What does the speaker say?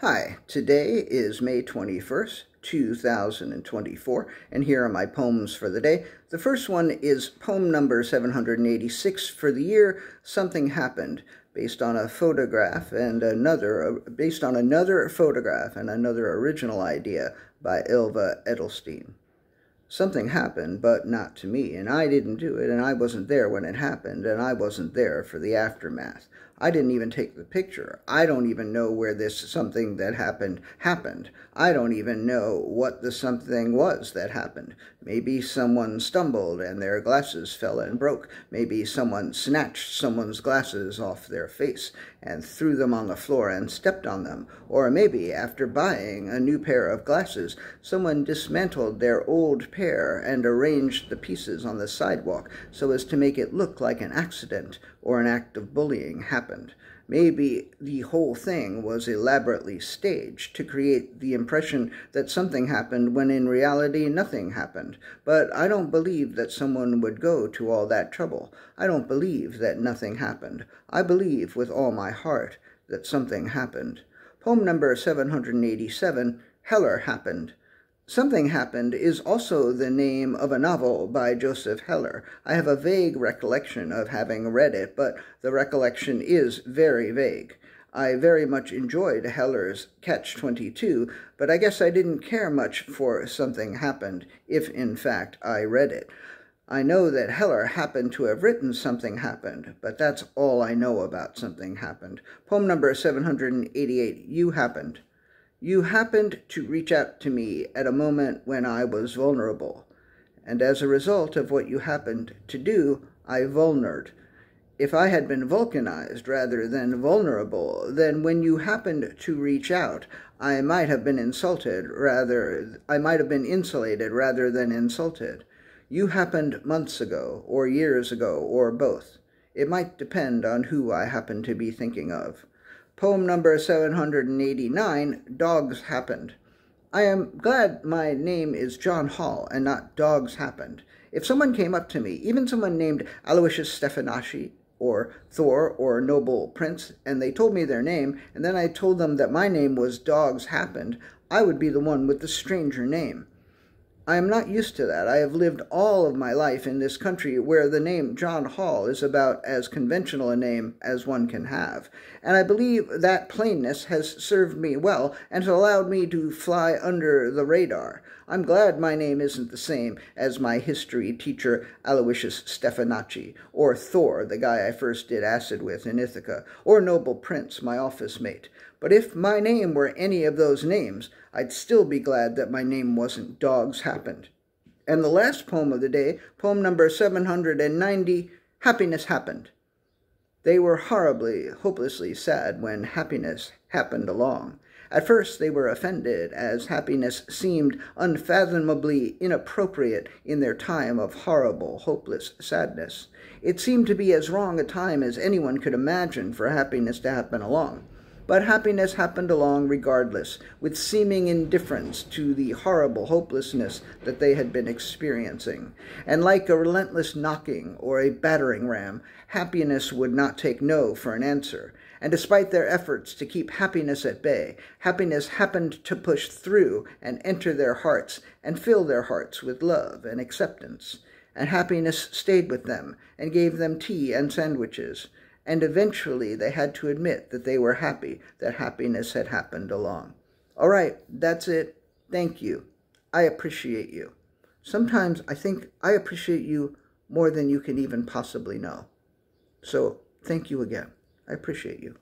Hi, today is May 21st, 2024, and here are my poems for the day. The first one is poem number 786 for the year, Something Happened, based on a photograph and another photograph and another original idea by Ylva Edelstein. Something happened, but not to me, and I didn't do it, and I wasn't there when it happened, and I wasn't there for the aftermath. I didn't even take the picture. I don't even know where this something that happened. I don't even know what the something was that happened. Maybe someone stumbled and their glasses fell and broke. Maybe someone snatched someone's glasses off their face and threw them on the floor and stepped on them. Or maybe, after buying a new pair of glasses, someone dismantled their old pair and arranged the pieces on the sidewalk so as to make it look like an accident or an act of bullying happened. Maybe the whole thing was elaborately staged to create the impression that something happened when in reality nothing happened. But I don't believe that someone would go to all that trouble. I don't believe that nothing happened. I believe with all my heart that something happened. Poem number 787, Heller Happened. Something Happened is also the name of a novel by Joseph Heller. I have a vague recollection of having read it, but the recollection is very vague. I very much enjoyed Heller's Catch-22, but I guess I didn't care much for Something Happened, if in fact I read it. I know that Heller happened to have written Something Happened, but that's all I know about Something Happened. Poem number 788, You Happened. You happened to reach out to me at a moment when I was vulnerable, and as a result of what you happened to do, I vulnered. If I had been vulcanized rather than vulnerable, then when you happened to reach out, I might have been insulated rather than insulted. You happened months ago, or years ago, or both. It might depend on who I happen to be thinking of. Poem number 789, Dogs Happened. I am glad my name is John Hall and not Dogs Happened. If someone came up to me, even someone named Aloysius Stefanaci, or Thor, or Noble Prince, and they told me their name, and then I told them that my name was Dogs Happened, I would be the one with the stranger name. I am not used to that. I have lived all of my life in this country where the name John Hall is about as conventional a name as one can have. And I believe that plainness has served me well and has allowed me to fly under the radar. I'm glad my name isn't the same as my history teacher Aloysius Stefanaci, or Thor, the guy I first did acid with in Ithaca, or Noble Prince, my office mate. But if my name were any of those names, I'd still be glad that my name wasn't Dogs Happened. And the last poem of the day, poem number 790, Happiness Happened. They were horribly, hopelessly sad when happiness happened along. At first they were offended, as happiness seemed unfathomably inappropriate in their time of horrible, hopeless sadness. It seemed to be as wrong a time as anyone could imagine for happiness to happen along. But happiness happened along regardless, with seeming indifference to the horrible hopelessness that they had been experiencing. And like a relentless knocking or a battering ram, happiness would not take no for an answer. And despite their efforts to keep happiness at bay, happiness happened to push through and enter their hearts and fill their hearts with love and acceptance. And happiness stayed with them and gave them tea and sandwiches. And eventually they had to admit that they were happy that happiness had happened along. All right, that's it. Thank you. I appreciate you. Sometimes I think I appreciate you more than you can even possibly know. So thank you again. I appreciate you.